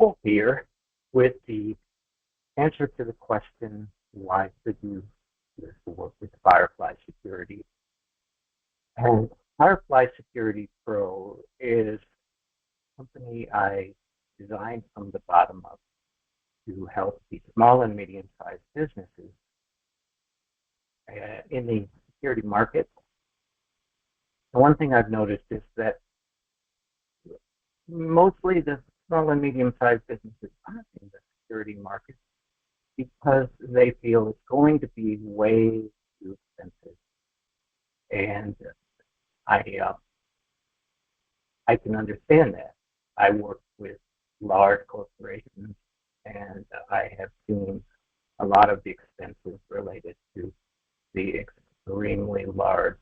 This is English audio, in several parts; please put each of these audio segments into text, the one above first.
Wolf here with the answer to the question, why should you choose to work with Firefly Security? And Firefly Security Pro is a company I designed from the bottom up to help the small and medium-sized businesses in the security market. The one thing I've noticed is that mostly the small and medium-sized businesses aren't in the security market because they feel it's going to be way too expensive. And I can understand that. I work with large corporations, and I have seen a lot of the expenses related to the extremely large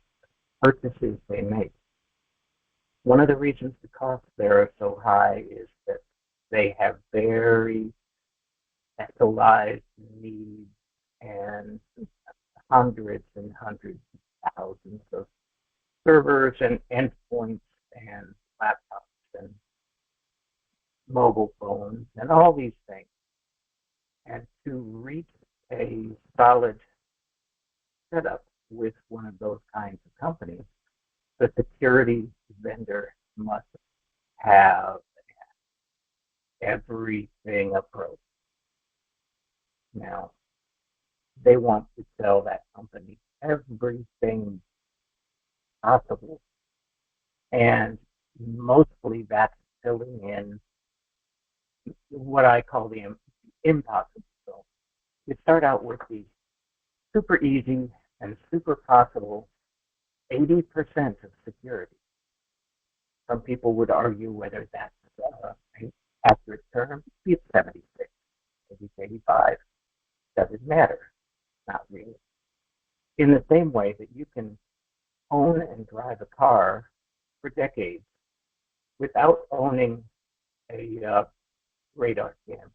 purchases they make. One of the reasons the costs there are so high is that they have very specialized needs and hundreds and hundreds of thousands of servers and endpoints and laptops and mobile phones and all these things. And to reach a solid setup with one of those kinds of companies, the security vendor must have everything approached. Now, they want to sell that company everything possible, and mostly that's filling in what I call the impossible. So you start out with the super easy and super possible 80% of security. Some people would argue whether that's an accurate term. Maybe it's 76, maybe it's 85. Doesn't matter. Not really. In the same way that you can own and drive a car for decades without owning a radar scanner.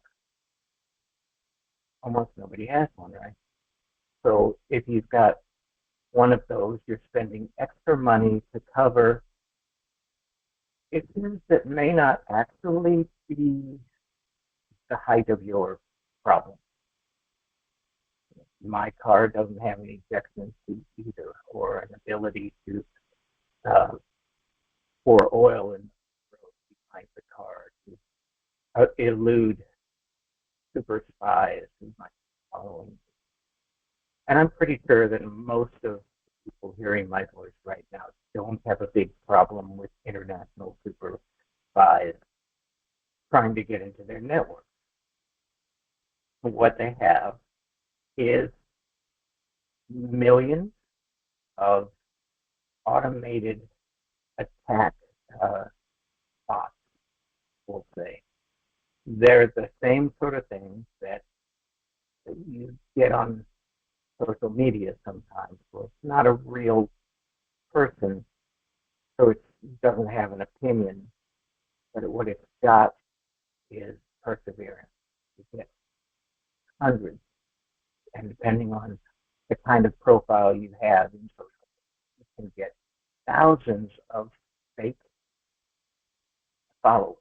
Almost nobody has one, right? So if you've got one of those, you're spending extra money to cover issues that may not actually be the height of your problem. My car doesn't have an ejection seat either, or an ability to pour oil in the road behind the car to elude super spies who might be following. And I'm pretty sure that most of the people hearing my voice right now don't have a big problem with international super spies trying to get into their network. What they have is millions of automated attack bots, we'll say. They're the same sort of things that you get on social media sometimes. Well, it's not a real person, so it doesn't have an opinion, but what it's got is perseverance. You get hundreds, and depending on the kind of profile you have in social media, you can get thousands of fake followers.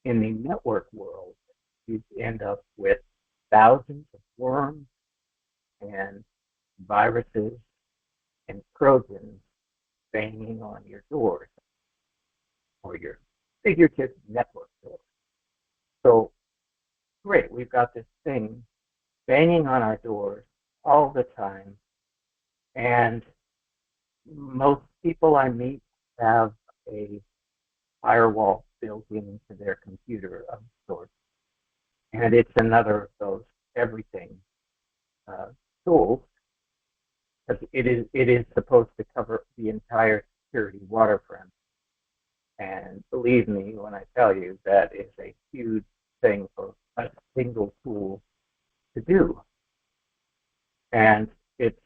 In the network world, you end up with thousands of worms and viruses and trojans banging on your doors or your figurative network doors. So, great, we've got this thing banging on our doors all the time, and most people I meet have a firewall built into their computer of sorts. And it's another of those everything tools. It is supposed to cover the entire security waterfront. And believe me when I tell you that is a huge thing for a single tool to do. And it's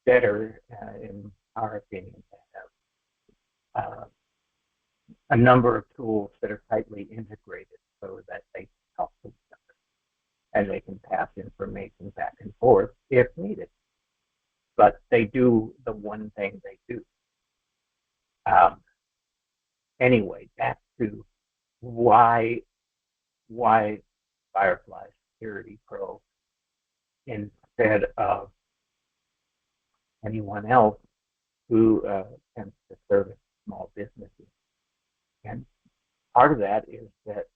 better, in our opinion, to have a number of tools that are tightly integrated so that they talk to each other and they can pass information back and forth if needed. But they do the one thing they do. Anyway, back to why why Firefly Security Pro instead of anyone else who tends to service small businesses. And part of that is that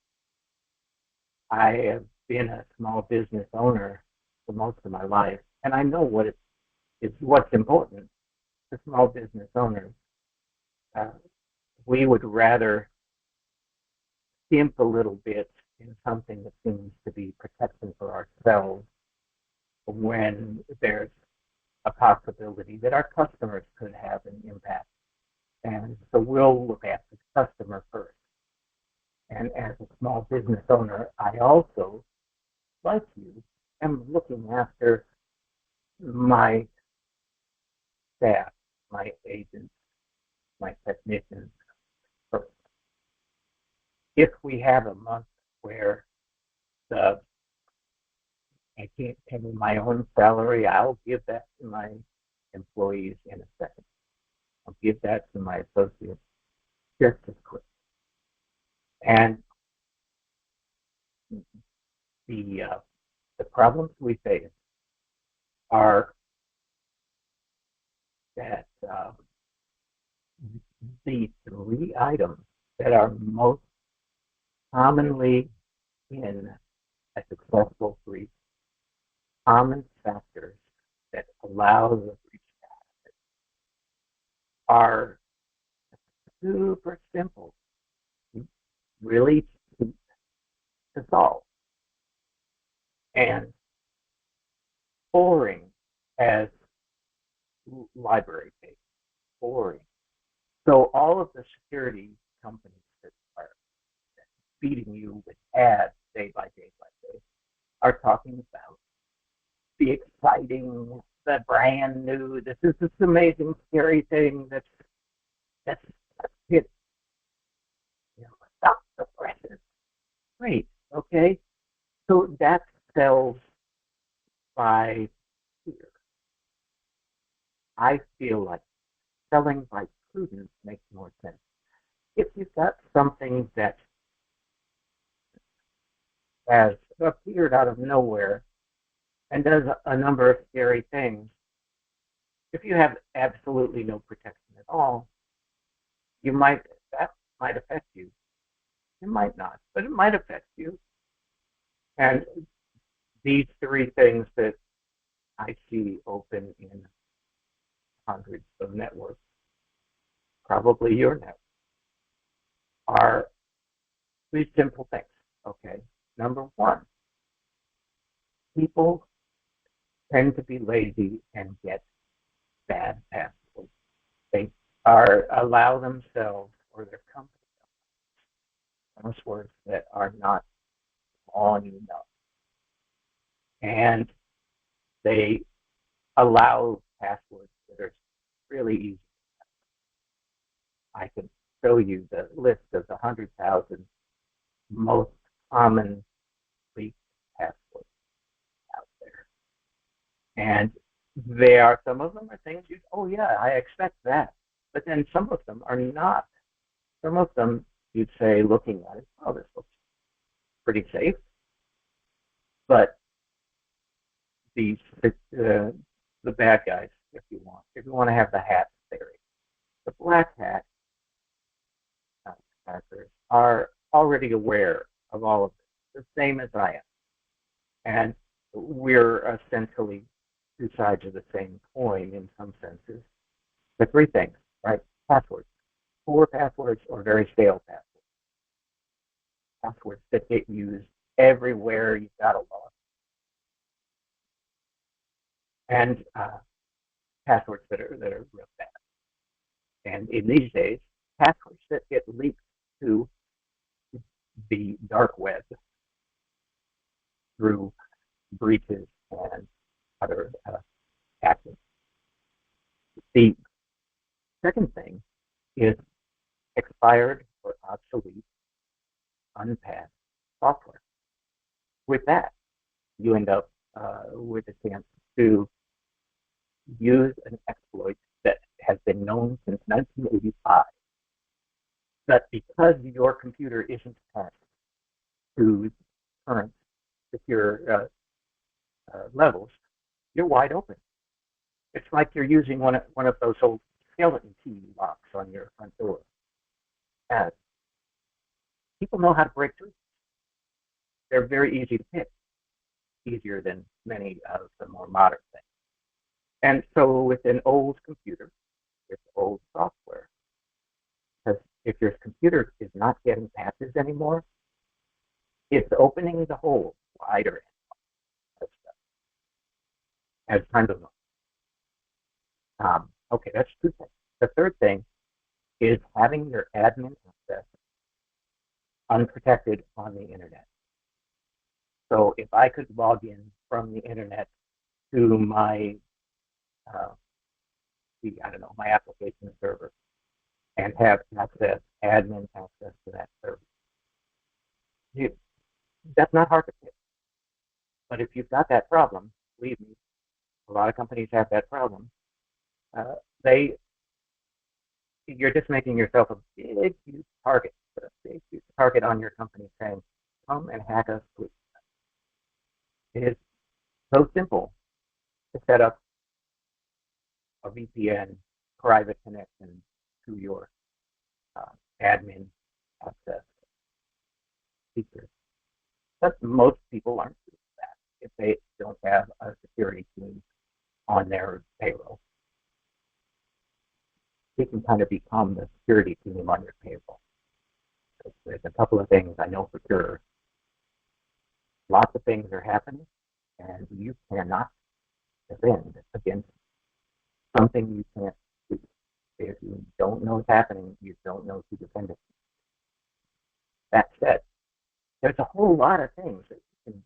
I have been a small business owner for most of my life, and I know what's important to small business owners. Uh, we would rather skimp a little bit in something that seems to be protection for ourselves when there's a possibility that our customers could have an impact. And so we'll look at the customer first. And as a small business owner, I also, like you, am looking after my staff, my agents, my technicians first. If we have a month where the I can't pay my own salary, I'll give that to my employees in a second. I'll give that to my associates just as quick. And the uh, the problems we face are that the three items that are most commonly in a successful breach, common factors that allow the breach are super simple, really cheap to solve, and boring as library paper. Boring. So all of the security companies that are feeding you with ads day by day by day are talking about the exciting, the brand new, this is this amazing, scary thing that's hit, stop the presses. Great, okay? So that sells by fear. I feel like selling by prudence makes more sense. If you've got something that has appeared out of nowhere and does a number of scary things, if you have absolutely no protection at all, that might affect you. It might not, but it might affect you. And these three things that I see open in hundreds of networks, probably your network, are three simple things. Okay. Number one, people tend to be lazy and get bad passwords. They allow themselves or their company passwords that are not long enough. And they allow passwords that are really easy. I can show you the list of the 100,000 most common leaked passwords out there. And some of them are things oh yeah, I expect that. But then some of them are not. Some of them you'd say, looking at it, oh, this looks pretty safe. But the bad guys, if you want to have the hat theory, the black hat hackers are already aware of all of this, the same as I am. And we're essentially two sides of the same coin in some senses. The three things, right? Passwords. Poor passwords or very stale passwords. Passwords that get used everywhere you've got a log. And passwords that are real bad. And in these days, passwords that get leaked to the dark web through breaches and other hacking. The second thing is expired or obsolete, unpatched software. With that, you end up with a chance to use an exploit that has been known since 1985. But because your computer isn't attached to current secure levels, you're wide open. It's like you're using one of those old skeleton key locks on your front door. And people know how to break through. They're very easy to pick, easier than many of the more modern things. And so with an old computer, with old software, because if your computer is not getting patches anymore, it's opening the hole wider as time goes on. Okay, that's two things. The third thing is having your admin access unprotected on the internet. So if I could log in from the internet to my, my application server and have access, admin access to that server, that's not hard to fix. But if you've got that problem, believe me, a lot of companies have that problem. You're just making yourself a big, huge target, on your company saying, come and hack us, please. It is so simple to set up a VPN private connection to your admin access features. But most people aren't doing that if they don't have a security team on their payroll. You can kind of become the security team on your payroll. There's a couple of things I know for sure. Lots of things are happening, and you cannot defend against something you can't see. If you don't know what's happening, you don't know to defend it. That said, there's a whole lot of things that you can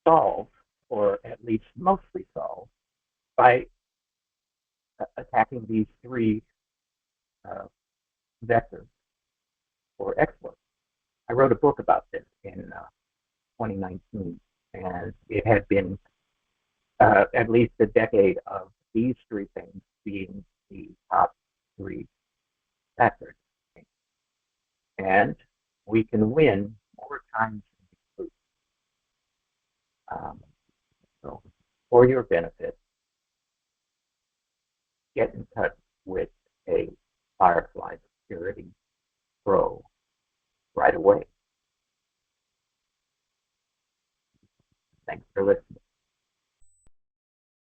solve, or at least mostly solve, by attacking these three vectors or exploits. I wrote a book about this in 2019, and it had been at least a decade of these three things being the top three factors. And we can win more times than we lose. So for your benefit, get in touch with a Firefly Security Pro right away.